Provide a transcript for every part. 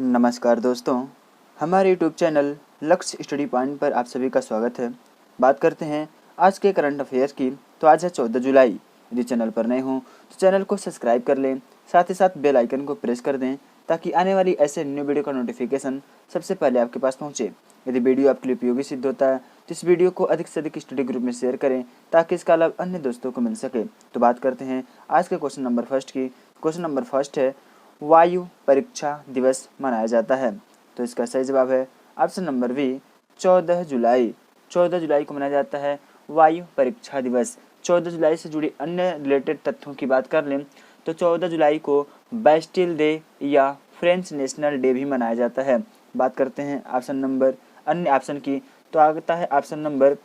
नमस्कार दोस्तों, हमारे यूट्यूब चैनल लक्ष्य स्टडी पॉइंट पर आप सभी का स्वागत है। बात करते हैं आज के करंट अफेयर्स की। तो आज है 14 जुलाई। यदि चैनल पर नए हों तो चैनल को सब्सक्राइब कर लें, साथ ही साथ बेल आइकन को प्रेस कर दें ताकि आने वाली ऐसे न्यू वीडियो का नोटिफिकेशन सबसे पहले आपके पास पहुँचे। यदि वीडियो आपके लिए उपयोगी सिद्ध होता है तो इस वीडियो को अधिक से अधिक स्टडी ग्रुप में शेयर करें ताकि इसका लाभ अन्य दोस्तों को मिल सके। तो बात करते हैं आज के क्वेश्चन नंबर फर्स्ट की। क्वेश्चन नंबर फर्स्ट है, वायु परीक्षा दिवस मनाया जाता है। तो इसका सही जवाब है ऑप्शन नंबर बी, 14 जुलाई। 14 जुलाई को मनाया जाता है वायु परीक्षा दिवस। 14 जुलाई से जुड़ी अन्य रिलेटेड तथ्यों की बात कर लें तो 14 जुलाई को बैस्टिल डे या फ्रेंच नेशनल डे भी मनाया जाता है। बात करते हैं अन्य ऑप्शन की, तो आता है ऑप्शन नंबर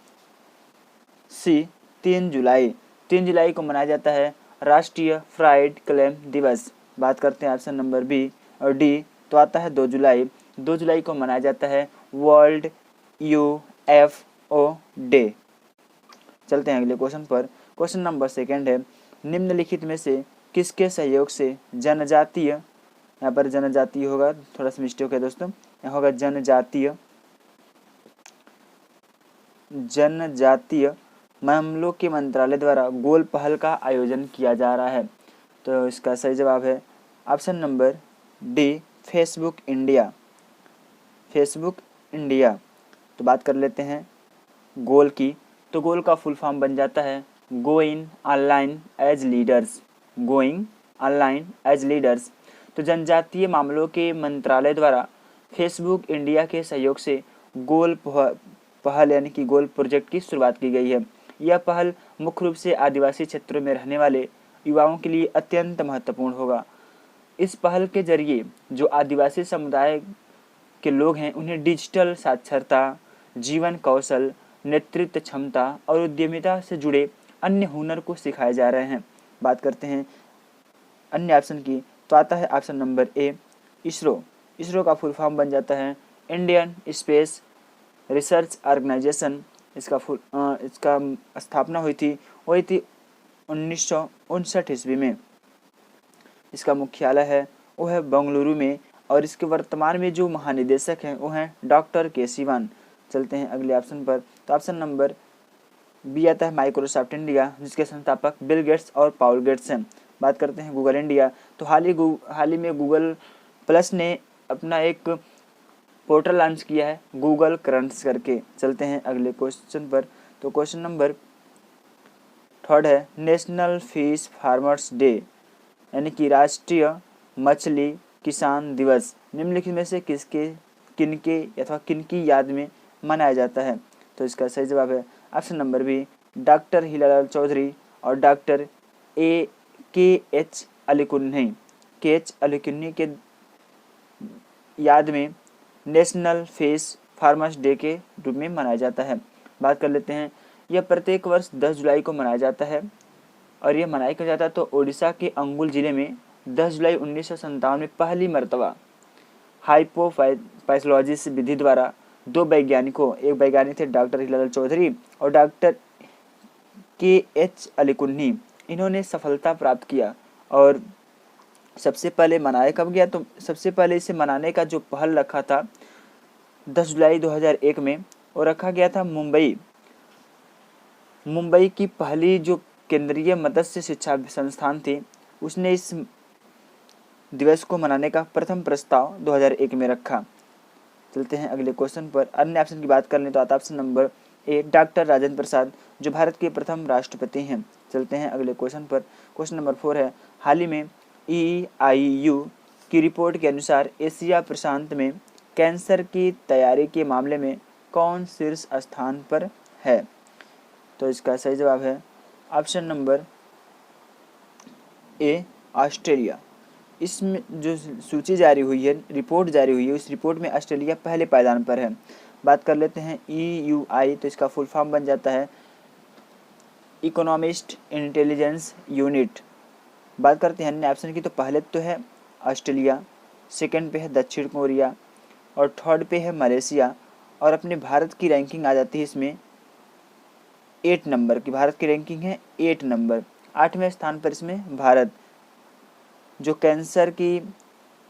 सी, 3 जुलाई। 3 जुलाई को मनाया जाता है राष्ट्रीय फ्राइड क्लेम दिवस। बात करते हैं ऑप्शन नंबर बी और डी, तो आता है 2 जुलाई। 2 जुलाई को मनाया जाता है वर्ल्ड यूएफओ डे। चलते हैं अगले क्वेश्चन पर। क्वेश्चन नंबर सेकंड है, निम्नलिखित में से किसके सहयोग से जनजातीय, यहाँ पर जनजातीय होगा, थोड़ा सा मिस्टेक है दोस्तों, यहाँ होगा जनजातीय मामलों के मंत्रालय द्वारा गोल पहल का आयोजन किया जा रहा है। तो इसका सही जवाब है option number D, Facebook India. तो बात कर लेते हैं गोल की। तो गोल का फुल फॉर्म बन जाता है गोइंग ऑनलाइन एज लीडर्स। तो जनजातीय मामलों के मंत्रालय द्वारा फेसबुक इंडिया के सहयोग से गोल पहल यानी कि गोल प्रोजेक्ट की शुरुआत की गई है। यह पहल मुख्य रूप से आदिवासी क्षेत्रों में रहने वाले युवाओं के लिए अत्यंत महत्वपूर्ण होगा। इस पहल के जरिए जो आदिवासी समुदाय के लोग हैं उन्हें डिजिटल साक्षरता, जीवन कौशल, नेतृत्व क्षमता और उद्यमिता से जुड़े अन्य हुनर को सिखाए जा रहे हैं। बात करते हैं अन्य ऑप्शन की, तो आता है ऑप्शन नंबर ए, इसरो का फुल फॉर्म बन जाता है इंडियन स्पेस रिसर्च ऑर्गेनाइजेशन। इसका स्थापना हुई थी 1959 ईस्वी में। इसका मुख्यालय है वो है बेंगलुरु में और इसके वर्तमान में जो महानिदेशक हैं वो हैं डॉक्टर के सिवान। चलते हैं अगले ऑप्शन पर। तो ऑप्शन नंबर बी आता है माइक्रोसॉफ्ट इंडिया, जिसके संस्थापक बिल गेट्स और पॉल गेट्स हैं। बात करते हैं गूगल इंडिया। तो हाल ही में गूगल प्लस ने अपना एक पोर्टल लॉन्च किया है गूगल करंट्स करके। चलते हैं अगले क्वेश्चन पर। तो क्वेश्चन नंबर थर्ड है, नेशनल फिश फार्मर्स डे यानी कि राष्ट्रीय मछली किसान दिवस निम्नलिखित में से किनके अथवा किनकी याद में मनाया जाता है। तो इसका सही जवाब है option number B, doctor Hiralal Chaudhary और डॉक्टर के.एच. अलीकुन्नी के याद में नेशनल फिश फार्मर्स डे के रूप में मनाया जाता है। बात कर लेते हैं, यह प्रत्येक वर्ष 10 जुलाई को मनाया जाता है और यह मनाया क्यों जाता है तो ओडिशा के अंगुल जिले में 10 जुलाई 1957 में पहली मरतबा हाइपोपैथोलॉजिस्ट विधि द्वारा दो वैज्ञानिकों, एक वैज्ञानिक थे डॉक्टर हीरालाल चौधरी और डॉक्टर के.एच. अलीकुन्नी, इन्होंने सफलता प्राप्त किया। और सबसे पहले मनाया कब गया तो सबसे पहले इसे मनाने का जो पहल रखा था 10 जुलाई 2001 में, और रखा गया था मुंबई की पहली जो केंद्रीय मत्स्य शिक्षा संस्थान थी, उसने इस दिवस को मनाने का प्रथम प्रस्ताव 2001 में रखा। चलते हैं अगले क्वेश्चन पर। अन्य ऑप्शन की बात कर लें तो आता option number A, doctor Rajendra Prasad, जो भारत के प्रथम राष्ट्रपति हैं। चलते हैं अगले क्वेश्चन पर। क्वेश्चन नंबर 4 है, हाल ही में EIU की रिपोर्ट के अनुसार एशिया प्रशांत में कैंसर की तैयारी के मामले में कौन शीर्ष स्थान पर है। तो इसका सही जवाब है ऑप्शन नंबर ए, ऑस्ट्रेलिया। इसमें जो सूची जारी हुई है, रिपोर्ट जारी हुई है, उस रिपोर्ट में ऑस्ट्रेलिया पहले पायदान पर है। बात कर लेते हैं EUI, तो इसका फुल फॉर्म बन जाता है इकोनॉमिस्ट इंटेलिजेंस यूनिट। बात करते हैं अन्य ऑप्शन की, तो पहले तो है ऑस्ट्रेलिया, सेकंड पे है दक्षिण कोरिया और थर्ड पे है मलेशिया। और अपने भारत की रैंकिंग आ जाती है इसमें 8 नंबर की, भारत की रैंकिंग है 8 नंबर, 8वें स्थान पर इसमें भारत। जो कैंसर की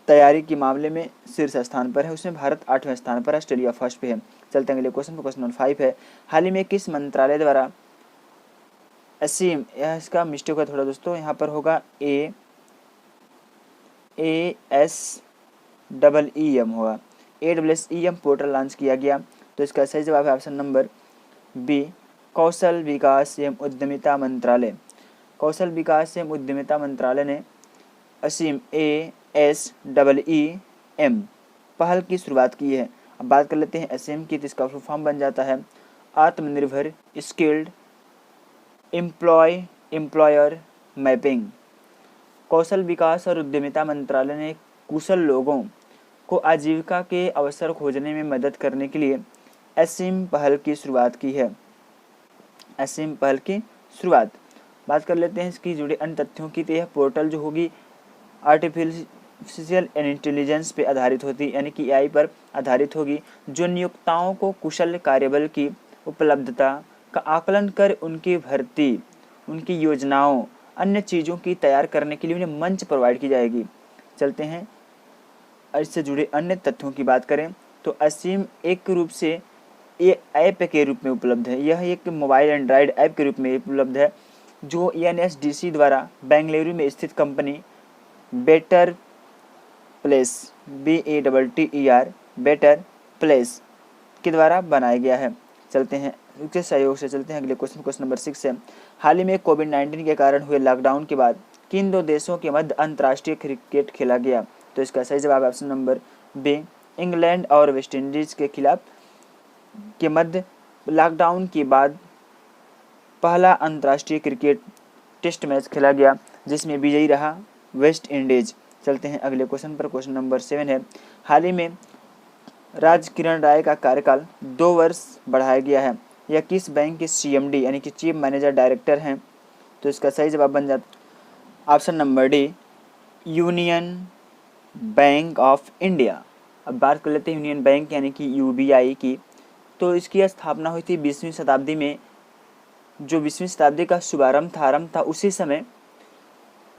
तैयारी के मामले में शीर्ष स्थान पर है, उसमें भारत 8वें स्थान पर, ऑस्ट्रेलिया फर्स्ट पे है। चलते हैं अगले क्वेश्चन पर। क्वेश्चन नंबर 5 है, हाल ही में किस मंत्रालय द्वारा असीम, यह इसका मिस्टेक है थोड़ा दोस्तों, यहाँ पर होगा ASEEM होगा, ASEEM पोर्टल लॉन्च किया गया। तो इसका सही जवाब है ऑप्शन नंबर बी, कौशल विकास एवं उद्यमिता मंत्रालय। कौशल विकास एवं उद्यमिता मंत्रालय ने असीम ASEEM पहल की शुरुआत की है। अब बात कर लेते हैं असीम की, तो इसका फुल फॉर्म बन जाता है आत्मनिर्भर स्किल्ड एम्प्लॉयर मैपिंग। कौशल विकास और उद्यमिता मंत्रालय ने कुशल लोगों को आजीविका के अवसर खोजने में मदद करने के लिए असीम पहल की शुरुआत की है। असीम पहल की शुरुआत। बात कर लेते हैं इसकी जुड़े अन्य तथ्यों की, तो यह पोर्टल जो होगी आर्टिफिशियल इंटेलिजेंस पे आधारित होती, यानी कि AI पर आधारित होगी, जो नियोक्ताओं को कुशल कार्यबल की उपलब्धता का आकलन कर उनकी भर्ती, उनकी योजनाओं, अन्य चीज़ों की तैयार करने के लिए उन्हें मंच प्रोवाइड की जाएगी। चलते हैं इससे जुड़े अन्य तथ्यों की बात करें, तो असीम एक रूप से ये ऐप के रूप में उपलब्ध है। यह एक मोबाइल एंड्रॉयड ऐप के रूप में उपलब्ध है, जो ENSDC द्वारा बेंगलुरु में स्थित company better place BATTER better place के द्वारा बनाया गया है। चलते हैं इसके सहयोग से चलते हैं अगले क्वेश्चन। क्वेश्चन नंबर 6 है, हाल ही में कोविड-19 के कारण हुए लॉकडाउन के बाद किन दो देशों के मध्य अंतर्राष्ट्रीय क्रिकेट खेला गया? तो इसका सही जवाब ऑप्शन नंबर बी, इंग्लैंड और वेस्टइंडीज के खिलाफ के मध्य लॉकडाउन के बाद पहला अंतर्राष्ट्रीय क्रिकेट टेस्ट मैच खेला गया, जिसमें विजयी रहा वेस्ट इंडीज। चलते हैं अगले क्वेश्चन पर। क्वेश्चन नंबर 7 है, हाल ही में राज किरण राय का कार्यकाल 2 वर्ष बढ़ाया गया है। यह किस बैंक के CMD यानी कि चीफ मैनेजर डायरेक्टर हैं? तो इसका सही जवाब बन जाता option number D, union bank of India. अब बात कर लेते हैं यूनियन बैंक यानी कि UBI की। तो इसकी स्थापना हुई थी 20वीं शताब्दी में। जो 20वीं शताब्दी का शुभारंभ आरंभ था, उसी समय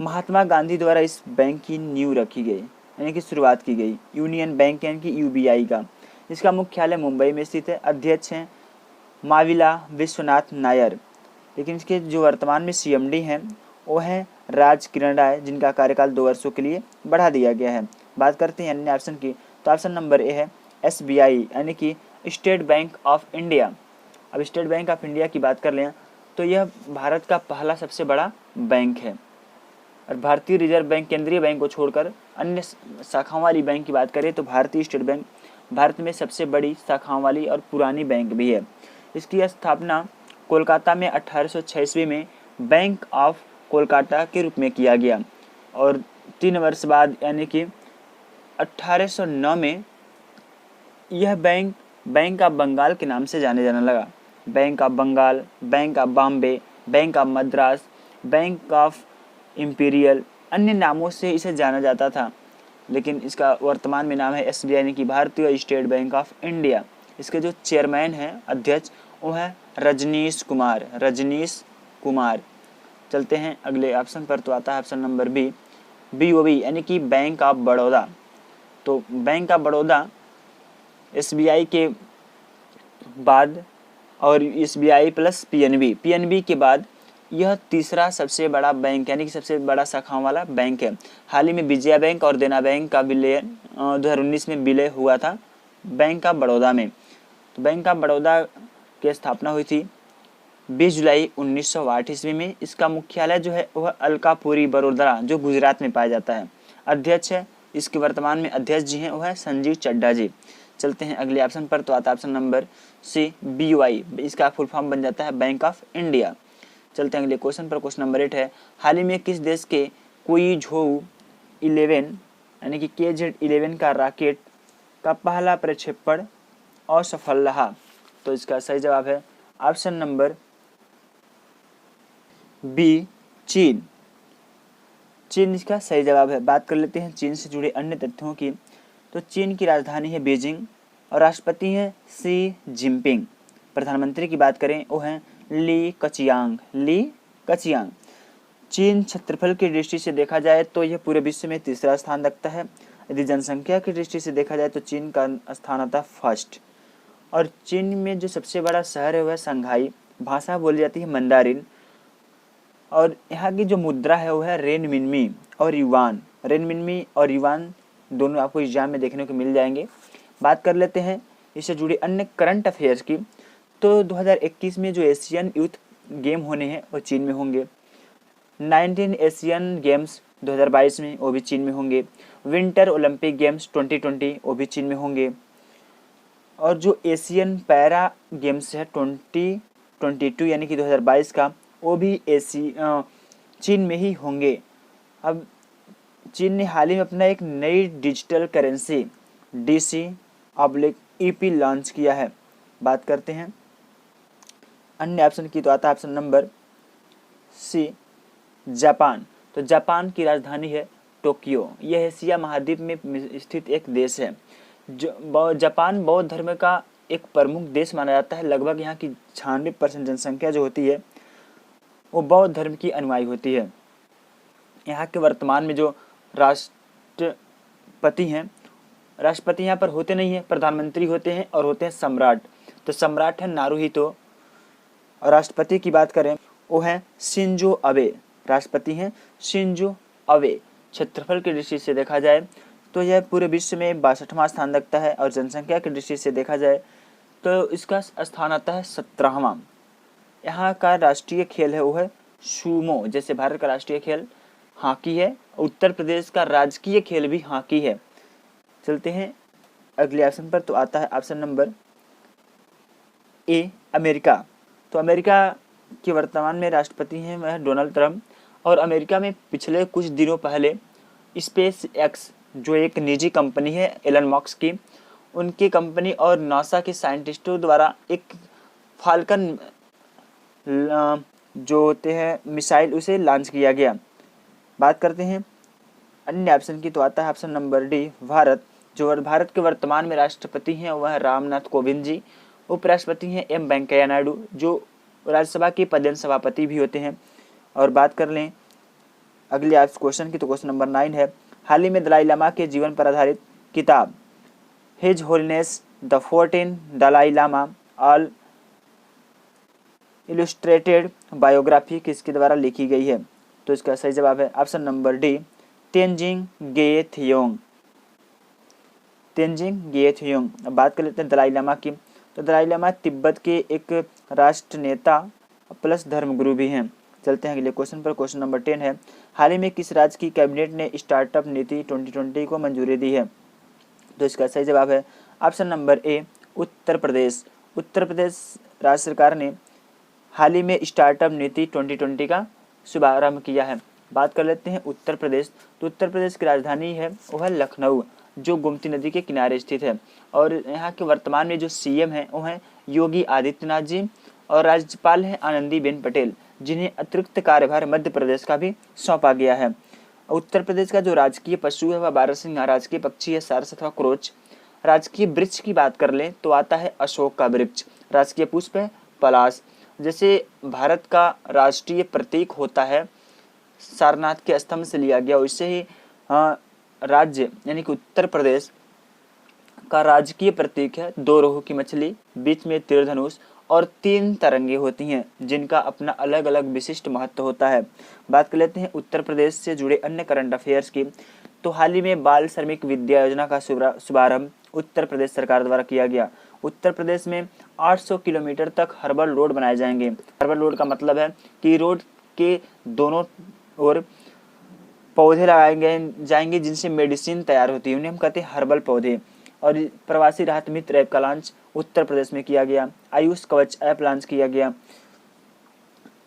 महात्मा गांधी द्वारा इस बैंक की नींव रखी गई, यानी कि शुरुआत की गई, यूनियन बैंक यानी कि UBI का। इसका मुख्यालय मुंबई में स्थित है। अध्यक्ष हैं माविला विश्वनाथ नायर। लेकिन इसके जो वर्तमान में CMD हैं वो हैं राज किरण राय, जिनका कार्यकाल 2 वर्षों के लिए बढ़ा दिया गया है। बात करते हैं अन्य ऑप्शन की, तो ऑप्शन नंबर ए है SBI यानी कि स्टेट बैंक ऑफ इंडिया। अब स्टेट बैंक ऑफ इंडिया की बात कर लें तो यह भारत का पहला सबसे बड़ा बैंक है। और भारतीय रिजर्व बैंक, केंद्रीय बैंक को छोड़कर अन्य शाखाओं वाली बैंक की बात करें तो भारतीय स्टेट बैंक भारत में सबसे बड़ी शाखाओं वाली और पुरानी बैंक भी है। इसकी स्थापना कोलकाता में 1886 में बैंक ऑफ कोलकाता के रूप में किया गया और 3 वर्ष बाद यानी कि 1809 में यह बैंक बैंक ऑफ बंगाल के नाम से जाने जाने लगा। Bank of Bengal, bank of Bombay, bank of Madras, bank of imperial, अन्य नामों से इसे जाना जाता था। लेकिन इसका वर्तमान में नाम है SBI यानी कि भारतीय स्टेट बैंक ऑफ इंडिया। इसके जो चेयरमैन हैं, अध्यक्ष, वो है रजनीश कुमार। चलते हैं अगले ऑप्शन पर, तो आता है ऑप्शन नंबर बी, BOB यानी कि बैंक ऑफ बड़ौदा। तो बैंक ऑफ बड़ौदा SBI के बाद और SBI प्लस PNB के बाद यह तीसरा सबसे बड़ा बैंक यानी कि सबसे बड़ा शाखाओं वाला बैंक है। हाल ही में विजया बैंक और देना बैंक का विलय 2019 में विलय हुआ था बैंक ऑफ बड़ौदा में। तो बैंक ऑफ बड़ौदा की स्थापना हुई थी 20 जुलाई 1908 ईस्वी में। इसका मुख्यालय जो है वह अलकापुरी बड़ोदरा जो गुजरात में पाया जाता है। अध्यक्ष है, इसके वर्तमान में अध्यक्ष जी हैं वो है संजीव चड्ढा जी। चलते हैं अगले ऑप्शन पर, तो आता है ऑप्शन नंबर सी, BOI। इसका फुल फॉर्म बन जाता है बैंक ऑफ इंडिया। चलते हैं अगले क्वेश्चन पर। क्वेश्चन नंबर 8 है, हाल ही में किस देश के कुइझोउ 11 यानी कि KZ-11 का रॉकेट का पहला प्रक्षेपण असफल रहा? तो इसका सही जवाब है ऑप्शन नंबर बी, चीन। चीन इसका सही जवाब है। बात कर लेते हैं चीन से जुड़े अन्य तथ्यों की, तो चीन की राजधानी है बीजिंग और राष्ट्रपति हैं शी जिनपिंग। प्रधानमंत्री की बात करें वो हैं ली कचियांग। चीन क्षेत्रफल की दृष्टि से देखा जाए तो यह पूरे विश्व में तीसरा स्थान रखता है। यदि जनसंख्या की दृष्टि से देखा जाए तो चीन का स्थान आता है फर्स्ट। और चीन में जो सबसे बड़ा शहर है वह शंघाई, भाषा बोली जाती है मंदारिन, और यहाँ की जो मुद्रा है वह है रेनमिनमी और युवान। रेनमिनमी और युवान दोनों आपको एग्जाम में देखने को मिल जाएंगे। बात कर लेते हैं इससे जुड़ी अन्य करंट अफेयर्स की। तो 2021 में जो एशियन यूथ गेम होने हैं वो चीन में होंगे। 19 एशियन गेम्स 2022 में वो भी चीन में होंगे। विंटर ओलंपिक गेम्स 2020 वो भी चीन में होंगे। और जो एशियन पैरा गेम्स है 2022 यानी कि 2022 का, वो भी चीन में ही होंगे। अब चीन ने हाल ही में अपना एक नई डिजिटल करेंसी DC/EP लॉन्च किया है। बात करते हैं अन्य ऑप्शन की, तो आता है ऑप्शन नंबर सी जापान। तो जापान की राजधानी है टोक्यो। यह एशिया महाद्वीप में स्थित एक देश है। जापान बौद्ध धर्म का एक प्रमुख देश माना जाता है। लगभग यहाँ की 96% जनसंख्या जो होती है वो बौद्ध धर्म की अनुयायी होती है। यहाँ के वर्तमान में जो राष्ट्रपति हैं, राष्ट्रपति यहाँ पर होते नहीं हैं, प्रधानमंत्री होते हैं और होते हैं सम्राट। तो सम्राट है नारुहितो और राष्ट्रपति की बात करें वो है शिंजो अबे। राष्ट्रपति हैं शिंजो अबे। क्षेत्रफल की दृष्टि से देखा जाए तो यह पूरे विश्व में 62वां स्थान रखता है और जनसंख्या की दृष्टि से देखा जाए तो इसका स्थान आता है 17वां। यहाँ का राष्ट्रीय खेल है वो है सूमो। जैसे भारत का राष्ट्रीय खेल हॉकी है, उत्तर प्रदेश का राजकीय खेल भी हॉकी है। चलते हैं अगले ऑप्शन पर, तो आता है ऑप्शन नंबर ए अमेरिका। तो अमेरिका के वर्तमान में राष्ट्रपति हैं वह डोनाल्ड ट्रंप। और अमेरिका में पिछले कुछ दिनों पहले स्पेस एक्स जो एक निजी कंपनी है एलन मस्क की, उनकी कंपनी और नासा के साइंटिस्टों द्वारा एक फाल्कन जो होते हैं मिसाइल उसे लॉन्च किया गया। बात करते हैं अन्य ऑप्शन की, तो आता है ऑप्शन नंबर डी भारत। जो भारत के वर्तमान में राष्ट्रपति हैं वह रामनाथ कोविंद जी। उपराष्ट्रपति हैं एम वेंकैया नायडू जो राज्यसभा के पदेन सभापति भी होते हैं। और बात कर लें अगले क्वेश्चन की, तो क्वेश्चन नंबर 9 है, हाल ही में दलाई लामा के जीवन पर आधारित किताब his holiness the 14 Dalai Lama all illustrated biography किसके द्वारा लिखी गई है? तो इसका सही जवाब है ऑप्शन नंबर डी तेंजिंग गे थियोंग। तेंजिंग गे थियोंग। अब बात कर लेते हैं दलाई लामा की। तो दलाई लामा तिब्बत के एक राष्ट्र नेता प्लस धर्मगुरु भी हैं। चलते हैं अगले क्वेश्चन पर। क्वेश्चन नंबर 10 है, हाल ही में किस राज्य की कैबिनेट ने स्टार्टअप नीति 2020 को मंजूरी दी है? तो इसका सही जवाब है ऑप्शन नंबर ए उत्तर प्रदेश। उत्तर प्रदेश राज्य सरकार ने हाल ही में स्टार्टअप नीति 2020 का शुभारंभ किया है। बात कर लेते हैं उत्तर प्रदेश। तो उत्तर प्रदेश की राजधानी है वह है लखनऊ जो गोमती नदी के किनारे स्थित है। और यहाँ के वर्तमान में जो CM हैं वो हैं योगी आदित्यनाथ जी और राज्यपाल हैं आनंदीबेन पटेल जिन्हें अतिरिक्त कार्यभार मध्य प्रदेश का भी सौंपा गया है। उत्तर प्रदेश का जो राजकीय पशु है वह बारहसिंगा, राजकीय पक्षी है सारस अथवा क्रोच। राजकीय वृक्ष की बात कर लें तो आता है अशोक का वृक्ष। राजकीय पुष्प है पलाश। जैसे भारत का राष्ट्रीय प्रतीक होता है सारनाथ के स्तंभ से लिया गया, वैसे ही राज्य यानी कि उत्तर प्रदेश का राजकीय प्रतीक है 2 रोहू की मछली, बीच में तीरधनुष और 3 तरंगे होती हैं जिनका अपना अलग अलग विशिष्ट महत्व होता है। बात कर लेते हैं उत्तर प्रदेश से जुड़े अन्य करंट अफेयर्स की। तो हाल ही में बाल श्रमिक विद्या योजना का शुभारंभ उत्तर प्रदेश सरकार द्वारा किया गया। उत्तर प्रदेश में 800 किलोमीटर तक हर्बल रोड बनाए जाएंगे। हर्बल रोड का मतलब है कि रोड के दोनों ओर पौधे लगाए जाएंगे जिनसे मेडिसिन तैयार होती है, उन्हें हम कहते हैं हर्बल पौधे। और प्रवासी राहत मित्र ऐप का लॉन्च उत्तर प्रदेश में किया गया। आयुष कवच ऐप लॉन्च किया गया।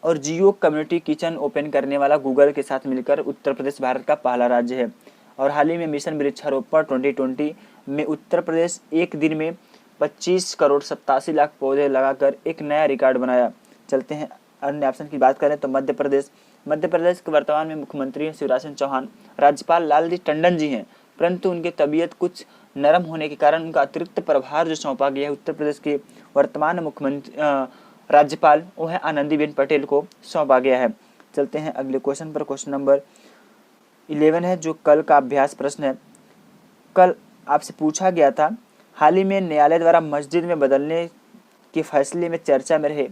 और जियो कम्युनिटी किचन ओपन करने वाला गूगल के साथ मिलकर उत्तर प्रदेश भारत का पहला राज्य है। और हाल ही में मिशन वृक्षारोपण 2020 में उत्तर प्रदेश एक दिन में 25 करोड़ 87 लाख पौधे लगाकर एक नया रिकॉर्ड बनाया। चलते हैं अन्य ऑप्शन की बात करें तो मध्य प्रदेश के वर्तमान में मुख्यमंत्री हैं शिवराज सिंह चौहान। राज्यपाल लालजी टंडन जी हैं, परंतु उनकी तबीयत कुछ नरम होने के कारण उनका अतिरिक्त प्रभार जो सौंपा गया है उत्तर प्रदेश के वर्तमान मुख्यमंत्री राज्यपाल वो है आनंदीबेन पटेल को सौंपा गया है। चलते हैं अगले क्वेश्चन पर। क्वेश्चन नंबर 11 है जो कल का अभ्यास प्रश्न है। कल आपसे पूछा गया था, हाल ही में न्यायालय द्वारा मस्जिद में बदलने के फैसले में चर्चा में रहे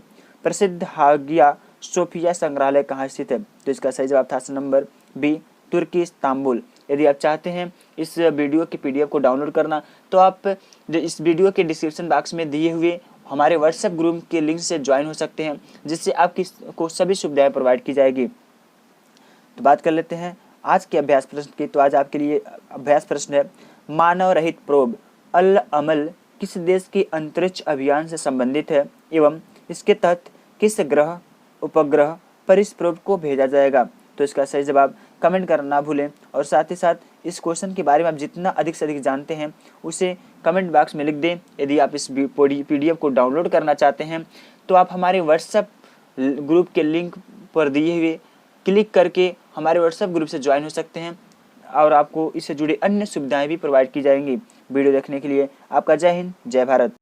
प्रसिद्ध हागिया सोफिया संग्रहालय कहाँ स्थित है? तो इसका सही जवाब था ऑप्शन नंबर बी, तुर्की इस्तांबुल। यदि आप चाहते हैं इस वीडियो की पीडीएफ को डाउनलोड करना, तो आप इस वीडियो के डिस्क्रिप्शन बॉक्स में दिए हुए हमारे व्हाट्सएप ग्रुप के लिंक से ज्वाइन हो सकते हैं, जिससे आपकी को सभी सुविधाएं प्रोवाइड की जाएगी। तो बात कर लेते हैं आज के अभ्यास प्रश्न की। तो आज आपके लिए अभ्यास प्रश्न है, मानव रहित प्रोब अल अमल किस देश के अंतरिक्ष अभियान से संबंधित है एवं इसके तहत किस ग्रह उपग्रह पर इस प्रोब को भेजा जाएगा? तो इसका सही जवाब कमेंट करना ना भूलें, और साथ ही साथ इस क्वेश्चन के बारे में आप जितना अधिक से अधिक जानते हैं उसे कमेंट बॉक्स में लिख दें। यदि आप इस पीडीएफ को डाउनलोड करना चाहते हैं तो आप हमारे व्हाट्सएप ग्रुप के लिंक पर दिए हुए क्लिक करके हमारे व्हाट्सएप ग्रुप से ज्वाइन हो सकते हैं, और आपको इससे जुड़े अन्य सुविधाएं भी प्रोवाइड की जाएंगी। वीडियो देखने के लिए आपका जय हिंद, जय भारत।